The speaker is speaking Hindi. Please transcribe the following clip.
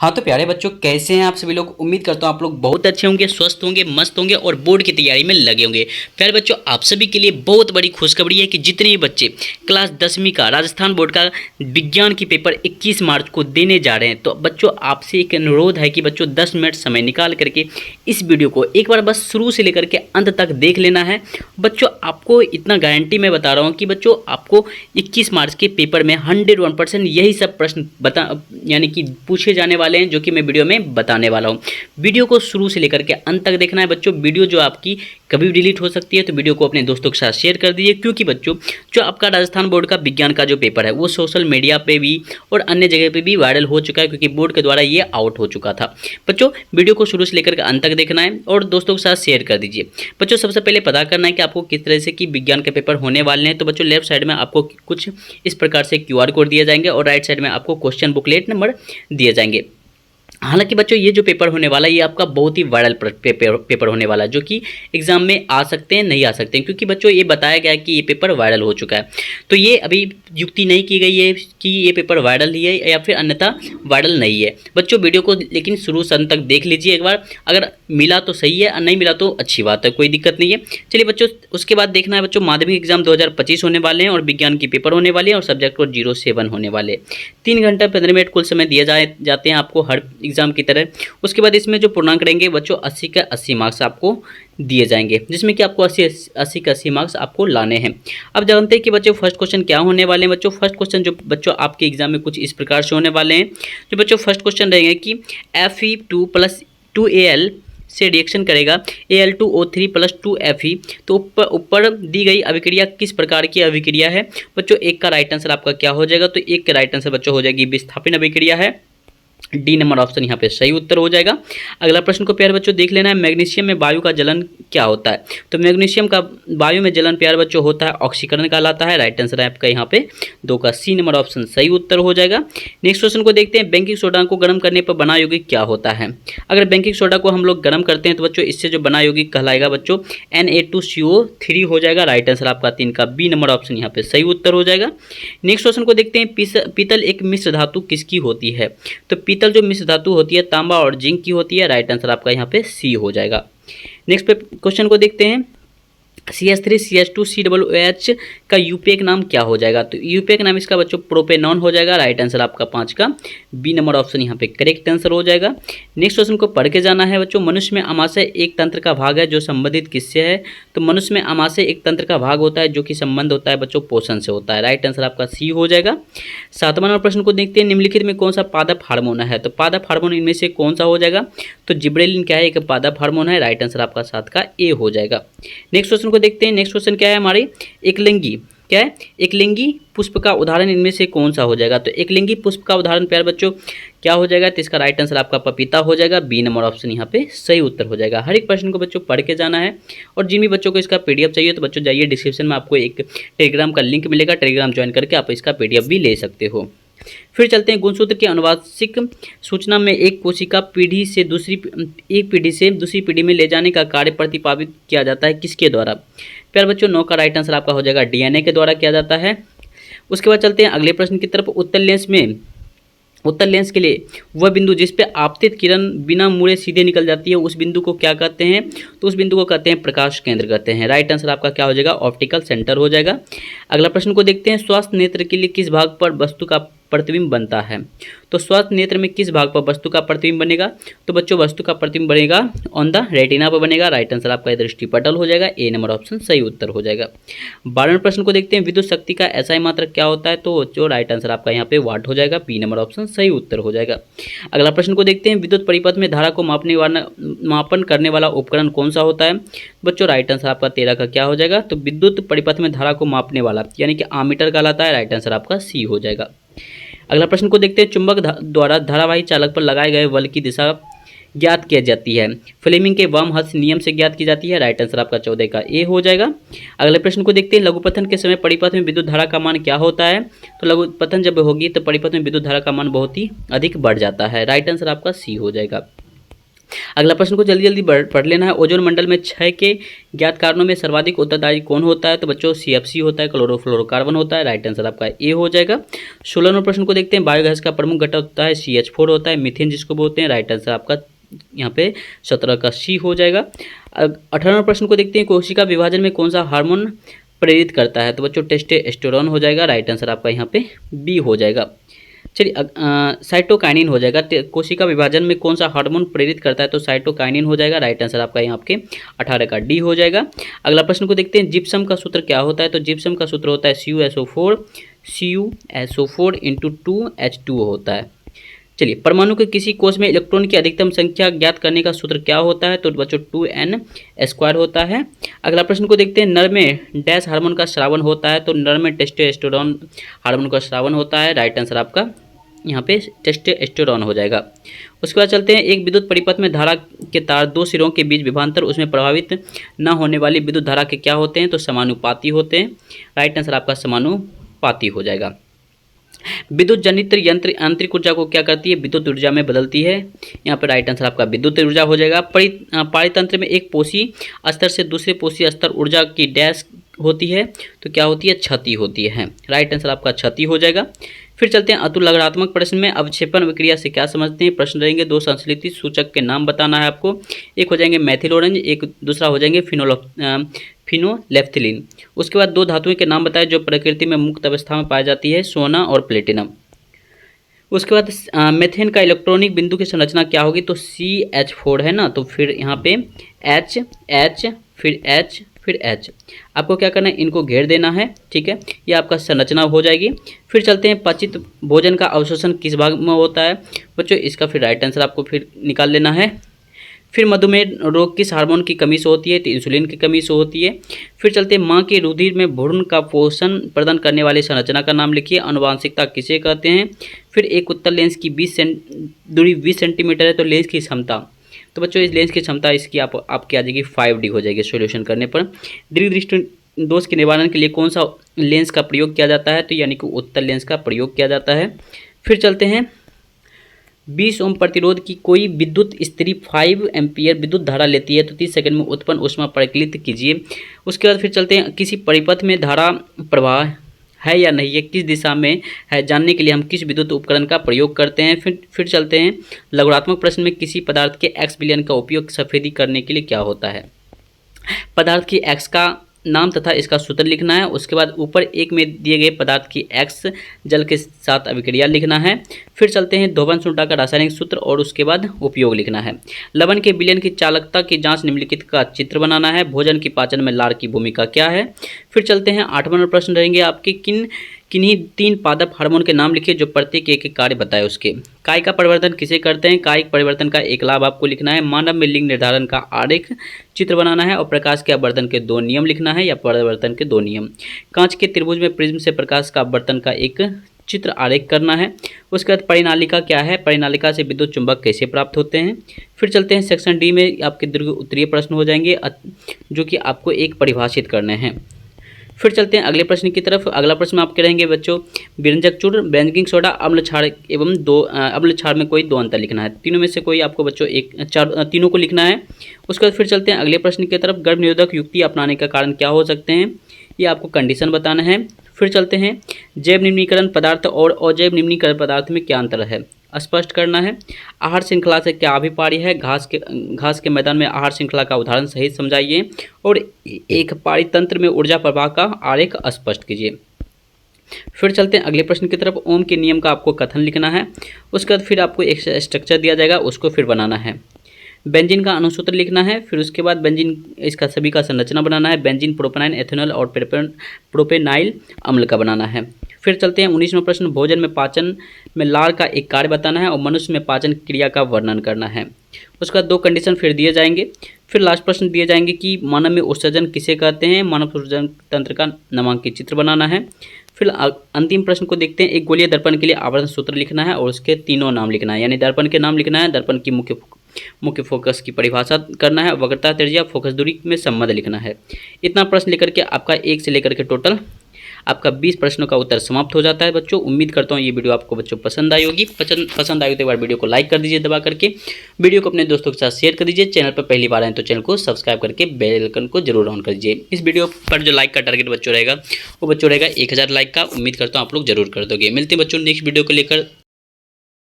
हाँ तो प्यारे बच्चों, कैसे हैं आप सभी लोग। उम्मीद करता हूँ आप लोग बहुत अच्छे होंगे, स्वस्थ होंगे, मस्त होंगे और बोर्ड की तैयारी में लगे होंगे। प्यारे बच्चों, आप सभी के लिए बहुत बड़ी खुशखबरी है कि जितने भी बच्चे क्लास 10वीं का राजस्थान बोर्ड का विज्ञान की पेपर 21 मार्च को देने जा रहे हैं, तो बच्चों आपसे एक अनुरोध है कि बच्चों 10 मिनट समय निकाल करके इस वीडियो को एक बार बस शुरू से लेकर के अंत तक देख लेना है। बच्चों आपको इतना गारंटी मैं बता रहा हूँ कि बच्चों आपको 21 मार्च के पेपर में 101% यही सब प्रश्न यानी कि पूछे जाने वाले हैं, जो कि मैं वीडियो में बताने वाला हूं। वीडियो को शुरू से लेकर के अंत तक देखना है बच्चों। वीडियो जो आपकी कभी भी डिलीट हो सकती है, तो वीडियो को अपने दोस्तों के साथ शेयर कर दीजिए, क्योंकि बच्चों जो आपका राजस्थान बोर्ड का विज्ञान का जो पेपर है वो सोशल मीडिया पे भी और अन्य जगह पे भी वायरल हो चुका है, क्योंकि बोर्ड के द्वारा ये आउट हो चुका था। बच्चों वीडियो को शुरू से लेकर के अंत तक देखना है और दोस्तों के साथ शेयर कर दीजिए। बच्चों सबसे पहले पता करना है कि आपको किस तरह से कि विज्ञान के पेपर होने वाले हैं। तो बच्चों लेफ्ट साइड में आपको कुछ इस प्रकार से QR कोड दिए जाएंगे और राइट साइड में आपको क्वेश्चन बुकलेट नंबर दिए जाएंगे। हालांकि बच्चों ये जो पेपर होने वाला है ये आपका बहुत ही वायरल पेपर होने वाला है, जो कि एग्जाम में आ सकते हैं, नहीं आ सकते हैं, क्योंकि बच्चों ये बताया गया है कि ये पेपर वायरल हो चुका है। तो ये अभी युक्ति नहीं की गई है कि ये पेपर वायरल ही है या फिर अन्यथा वायरल नहीं है। बच्चों वीडियो को लेकिन शुरू से अंत तक देख लीजिए एक बार, अगर मिला तो सही है और नहीं मिला तो अच्छी बात है, कोई दिक्कत नहीं है। चलिए बच्चों, उसके बाद देखना है बच्चों माध्यमिक एग्जाम 2025 होने वाले हैं और विज्ञान की पेपर होने वाले हैं और सब्जेक्ट कोड 07 होने वाले। 3 घंटा 15 मिनट कुल समय दिए जाते हैं आपको हर एग्जाम की तरह। उसके बाद इसमें जो पूर्णांक रहेंगे बच्चों 80 का 80 मार्क्स आपको दिए जाएंगे, जिसमें कि आपको 80 का 80 मार्क्स आपको लाने हैं। अब जानते हैं कि बच्चों फर्स्ट क्वेश्चन क्या होने वाले हैं। बच्चों फर्स्ट क्वेश्चन जो बच्चों आपके एग्जाम में कुछ इस प्रकार से होने वाले हैं। जो बच्चों फर्स्ट क्वेश्चन रहेंगे कि Fe2 + 2Al से रिएक्शन करेगा Al2O3 + 2Fe, तो ऊपर दी गई अभिक्रिया किस प्रकार की अभिक्रिया है। बच्चों एक का राइट आंसर आपका क्या हो जाएगा, तो एक का राइट आंसर बच्चों हो जाएगी विस्थापन अभिक्रिया है। डी नंबर ऑप्शन यहाँ पे सही उत्तर हो जाएगा। अगला प्रश्न को प्यारे बच्चों देख लेना है, मैग्नीशियम में वायु का जलन क्या होता है। तो मैग्नीशियम का वायु में जलन प्यारे बच्चों होता है ऑक्सीकरण कहलाता है। राइट आंसर है आपका यहाँ पे 2 का सी नंबर ऑप्शन सही उत्तर हो जाएगा। नेक्स्ट क्वेश्चन को देखते हैं, बेकिंग सोडा को गर्म करने पर बना यौगिक क्या होता है। अगर बेकिंग सोडा को हम लोग गर्म करते हैं तो बच्चों इससे जो बना यौगिक कहलाएगा बच्चों Na2CO3 हो जाएगा। राइट आंसर आपका 3 का बी नंबर ऑप्शन यहाँ पे सही उत्तर हो जाएगा। नेक्स्ट क्वेश्चन को देखते हैं, पीतल एक मिश्र धातु किसकी होती है। तो पीतल जो मिश्र धातु होती है तांबा और जिंक की होती है। राइट आंसर आपका यहाँ पे सी हो जाएगा। नेक्स्ट क्वेश्चन को देखते हैं, CH3CH2COOH का यूपेक नाम क्या हो जाएगा। तो यूपेक नाम इसका बच्चों प्रोपेनॉन हो जाएगा। राइट आंसर आपका 5 का बी नंबर ऑप्शन यहाँ पे करेक्ट आंसर हो जाएगा। नेक्स्ट क्वेश्चन को पढ़ के जाना है बच्चों, मनुष्य में आमाशय एक तंत्र का भाग है जो संबंधित किससे है। तो मनुष्य में आमाशय एक तंत्र का भाग होता है जो कि संबंध होता है बच्चों पोषण से होता है। राइट आंसर आपका सी हो जाएगा। 7वां नंबर प्रश्न को देखते हैं, निम्नलिखित में कौन सा पादप हार्मोन है। तो पादप हार्मोन इनमें से कौन सा हो जाएगा। तो जिब्रेलिन क्या है, एक पादप हार्मोन है। राइट आंसर आपका 7 का ए हो जाएगा। नेक्स्ट क्वेश्चन को देखते हैं, नेक्स्ट क्वेश्चन क्या है हमारे, एकलिंगी क्या है, एकलिंगी पुष्प का उदाहरण इनमें से कौन सा हो जाएगा। तो एकलिंगी पुष्प का उदाहरण प्यारे बच्चों क्या हो जाएगा। तो इसका राइट आंसर आपका पपीता हो जाएगा। बी नंबर ऑप्शन यहाँ पे सही उत्तर हो जाएगा। हर एक प्रश्न को बच्चों पढ़ के जाना है और जिन भी बच्चों को इसका PDF चाहिए तो बच्चों जाइए डिस्क्रिप्शन में आपको एक टेलीग्राम का लिंक मिलेगा, टेलीग्राम ज्वाइन करके आप इसका PDF भी ले सकते हो। फिर चलते हैं, गुणसूत्र की अनुवांशिक सूचना में एक कोशिका एक पीढ़ी से दूसरी पीढ़ी में ले जाने का कार्य प्रतिपादित किया जाता है किसके द्वारा। प्यारे बच्चों 9 का राइट आंसर आपका हो जाएगा DNA के द्वारा किया जाता है। उसके बाद चलते हैं अगले प्रश्न की तरफ, उत्तल लेंस के लिए वह बिंदु जिस पे आपतित किरण बिना मुड़े सीधे निकल जाती है उस बिंदु को क्या कहते हैं। तो उस बिंदु को कहते हैं प्रकाश केंद्र कहते हैं। राइट आंसर आपका क्या हो जाएगा, ऑप्टिकल सेंटर हो जाएगा। अगला प्रश्न को देखते हैं, स्वास्थ्य नेत्र के लिए किस भाग पर वस्तु का प्रतिबिंब बनता है। तो स्वास्थ्य नेत्र में किस भाग पर वस्तु का प्रतिबिंब बनेगा। तो बच्चों वस्तु का प्रतिबिंब बनेगा ऑन द रेटिना पर बनेगा। राइट आंसर आपका दृष्टिपटल हो जाएगा। ए नंबर ऑप्शन सही उत्तर हो जाएगा। 12वें प्रश्न को देखते हैं, विद्युत शक्ति का SI मात्रक क्या होता है। तो जो राइट आंसर आपका यहाँ पे वाट हो जाएगा। बी नंबर ऑप्शन सही उत्तर हो जाएगा। अगला प्रश्न को देखते हैं, विद्युत परिपथ में धारा को मापन करने वाला उपकरण कौन सा होता है। बच्चों राइट आंसर आपका 13 का क्या हो जाएगा। तो विद्युत परिपथ में धारा को मापने वाला यानी कि आमीटर कहलाता है। राइट आंसर आपका सी हो जाएगा। अगला प्रश्न को देखते हैं, चुंबक द्वारा धारावाही चालक पर लगाए गए बल की दिशा ज्ञात की जाती है। फ्लेमिंग के वामहस्त नियम से ज्ञात की जाती है। राइट आंसर आपका 14 का ए हो जाएगा। अगले प्रश्न को देखते हैं, लघुपथन के समय परिपथ में विद्युत धारा का मान क्या होता है। तो लघुपथन जब होगी तो परिपथ में विद्युत धारा का मान बहुत ही अधिक बढ़ जाता है। राइट आंसर आपका सी हो जाएगा। अगला प्रश्न को जल्दी जल्दी पढ़ लेना है। ओजोन मंडल में क्षय के ज्ञात कारणों में सर्वाधिक उत्तरदायी कौन होता है? तो बच्चों सीएफसी होता है, क्लोरोफ्लोरोकार्बन होता है। राइट आंसर आपका ए हो जाएगा। 16 नंबर प्रश्न को देखते हैं। बायोगैस का प्रमुख घटक होता है CH4 होता है, मीथेन जिसको बोलते हैं। राइट आंसर आपका यहाँ पे 17 का सी हो जाएगा। 18 प्रश्न को देखते हैं। कोशिका विभाजन में कौन सा हार्मोन प्रेरित करता है? तो बच्चों टेस्टोस्टेरोन हो जाएगा। राइट आंसर आपका यहाँ पे बी हो जाएगा। चलिए साइटोकाइनिन हो जाएगा। कोशिका विभाजन में कौन सा हार्मोन प्रेरित करता है? तो साइटोकाइनिन हो जाएगा। राइट आंसर आपका यहाँ आपके 18 का डी हो जाएगा। अगला प्रश्न को देखते हैं। जिप्सम का सूत्र क्या होता है? तो जिप्सम का सूत्र होता है CuSO4 इंटू 2H2O होता है। चलिए परमाणु के किसी कोष में इलेक्ट्रॉन की अधिकतम संख्या ज्ञात करने का सूत्र क्या होता है? तो बच्चों 2n² होता है। अगला प्रश्न को देखते हैं। नर में डैश हार्मोन का स्रावन होता है? तो नर में टेस्टोस्टेरोन हार्मोन का स्रावन होता है। राइट आंसर आपका यहाँ पे टेस्टोस्टेरोन हो जाएगा। उसके बाद चलते हैं। एक विद्युत परिपथ में धारा के तार दो सिरों के बीच विभवांतर उसमें प्रभावित न होने वाली विद्युत धारा के क्या होते हैं? तो समानुपाती होते हैं। राइट आंसर आपका समानुपाती हो जाएगा। विद्युत जनित्र यंत्र आंतरिक ऊर्जा को क्या करती है? विद्युत ऊर्जा में बदलती है। यहाँ पर राइट आंसर आपका विद्युत ऊर्जा हो जाएगा। पारितंत्र में एक पोषी स्तर से दूसरे पोषी स्तर ऊर्जा की डैश होती है? तो क्या होती है? क्षति होती है। राइट आंसर आपका क्षति हो जाएगा। फिर चलते हैं। अतुलनात्मक प्रश्न में अवक्षेपण विक्रिया से क्या समझते हैं? प्रश्न रहेंगे। दो संश्लेषित सूचक के नाम बताना है आपको। एक हो जाएंगे मैथिल ऑरेंज, एक दूसरा हो जाएंगे फिनोलेफ्थिलीन। उसके बाद दो धातुओं के नाम बताए जो प्रकृति में मुक्त अवस्था में पाई जाती है, सोना और प्लेटिनम। उसके बाद मेथेन का इलेक्ट्रॉनिक बिंदु की संरचना क्या होगी? तो CH4 है ना, तो फिर यहाँ पे H फिर H फिर H। आपको क्या करना है? इनको घेर देना है। ठीक है, ये आपका संरचना हो जाएगी। फिर चलते हैं। पचित भोजन का अवशोषण किस भाग में होता है? बच्चों इसका फिर राइट आंसर आपको फिर निकाल लेना है। फिर मधुमेह रोग किस हार्मोन की कमी से होती है? तो इंसुलिन की कमी से होती है। फिर चलते हैं। माँ के रुधिर में भ्रूण का पोषण प्रदान करने वाली संरचना का नाम लिखिए। आनुवांशिकता किसे कहते हैं? फिर एक उत्तल लेंस की दूरी 20 सेंटीमीटर है, तो लेंस की क्षमता, तो बच्चों इस लेंस की क्षमता इसकी आपकी आ जाएगी 5D हो जाएगी सॉल्यूशन करने पर। दीर्घ दृष्टि दोष के निवारण के लिए कौन सा लेंस का प्रयोग किया जाता है? तो यानी कि उत्तल लेंस का प्रयोग किया जाता है। फिर चलते हैं। 20 ओम प्रतिरोध की कोई विद्युत स्त्री 5 एम्पियर विद्युत धारा लेती है, तो 30 सेकंड में उत्पन्न ऊष्मा परिकलित कीजिए। उसके बाद फिर चलते हैं। किसी परिपथ में धारा प्रवाह है या नहीं है, किस दिशा में है, जानने के लिए हम किस विद्युत उपकरण का प्रयोग करते हैं। फिर चलते हैं। लघुणात्मक प्रश्न में किसी पदार्थ के x विलयन का उपयोग सफेदी करने के लिए क्या होता है? पदार्थ की x का नाम तथा इसका सूत्र लिखना है। उसके बाद ऊपर एक में दिए गए पदार्थ की x जल के साथ अभिक्रिया लिखना है। फिर चलते हैं। धोबन सुंटा का रासायनिक सूत्र और उसके बाद उपयोग लिखना है। लवण के विलयन की चालकता की जांच निम्नलिखित का चित्र बनाना है। भोजन की पाचन में लार की भूमिका क्या है? फिर चलते हैं। 8वां नंबर प्रश्न रहेंगे आपके। किन्हीं 3 पादप हार्मोन के नाम लिखिए जो प्रत्येक एक कार्य बताए उसके। काय का परिवर्तन किसे करते हैं? कायिक परिवर्तन का एक लाभ आपको लिखना है। मानव में लिंग निर्धारण का आरेख चित्र बनाना है और प्रकाश के अपवर्तन के 2 नियम लिखना है या परिवर्तन के 2 नियम। कांच के त्रिभुज में प्रिज्म से प्रकाश का अपवर्तन का एक चित्र आरेख करना है। उसके बाद परिनालिका क्या है? परिनालिका से विद्युत चुंबक कैसे प्राप्त होते हैं। फिर चलते हैं। सेक्शन डी में आपके दीर्घ उत्तरीय प्रश्न हो जाएंगे जो कि आपको एक परिभाषित करने हैं। फिर चलते हैं अगले प्रश्न की तरफ। अगला प्रश्न आपके रहेंगे बच्चों। व्यंजक चूर्ण, बेकिंग सोडा, अम्ल क्षार एवं अम्ल क्षार में कोई 2 अंतर लिखना है। तीनों में से कोई आपको बच्चों तीनों को लिखना है। उसके बाद फिर चलते हैं अगले प्रश्न की तरफ। गर्भ निरोधक युक्ति अपनाने का कारण क्या हो सकते हैं? ये आपको कंडीशन बताना है। फिर चलते हैं। जैव निम्नीकरण पदार्थ और अजैव निम्नीकरण पदार्थ में क्या अंतर है, स्पष्ट करना है। आहार श्रृंखला से क्या अभिप्राय है? घास के मैदान में आहार श्रृंखला का उदाहरण सहित समझाइए और एक पारितंत्र में ऊर्जा प्रवाह का आरेख स्पष्ट कीजिए। फिर चलते हैं अगले प्रश्न की तरफ। ओम के नियम का आपको कथन लिखना है। उसके बाद फिर आपको एक स्ट्रक्चर दिया जाएगा, उसको फिर बनाना है। बेंजीन का अनुसूत्र लिखना है। फिर उसके बाद बेंजीन इसका सभी का संरचना बनाना है। बेंजीन, प्रोपेनाइन, एथेनॉल और प्रोपेनाइल अम्ल का बनाना है। फिर चलते हैं 19वां प्रश्न। भोजन में पाचन में लार का एक कार्य बताना है और मनुष्य में पाचन क्रिया का वर्णन करना है। उसके बाद 2 कंडीशन फिर दिए जाएंगे। फिर लास्ट प्रश्न दिए जाएंगे कि मानव में उत्सर्जन किसे कहते हैं। मानव उत्सर्जन तंत्र का नामांकित चित्र बनाना है। फिर अंतिम प्रश्न को देखते हैं। एक गोलीय दर्पण के लिए आवर्धन सूत्र लिखना है और उसके तीनों नाम लिखना है, यानी दर्पण के नाम लिखना है, दर्पण की मुख्य फोकस की परिभाषा करना है, वक्रता, त्रिज्या, फोकस दूरी में संबंध लिखना है। इतना प्रश्न लेकर के आपका 1 से लेकर के टोटल आपका 20 प्रश्नों का उत्तर समाप्त हो जाता है बच्चों। उम्मीद करता हूँ ये वीडियो आपको बच्चों पसंद आई होगी। पसंद आई हो तो एक बार वीडियो को लाइक कर दीजिए दबा करके, वीडियो को अपने दोस्तों के साथ शेयर कर दीजिए। चैनल पर पहली बार आए तो चैनल को सब्सक्राइब करके बेल आइकन को जरूर ऑन कर दीजिए। इस वीडियो पर जो लाइक का टारगेट बच्चों रहेगा वो बच्चों रहेगा 1000 लाइक का। उम्मीद करता हूँ आप लोग जरूर कर दोगे। मिलते हैं बच्चों नेक्स्ट वीडियो को लेकर।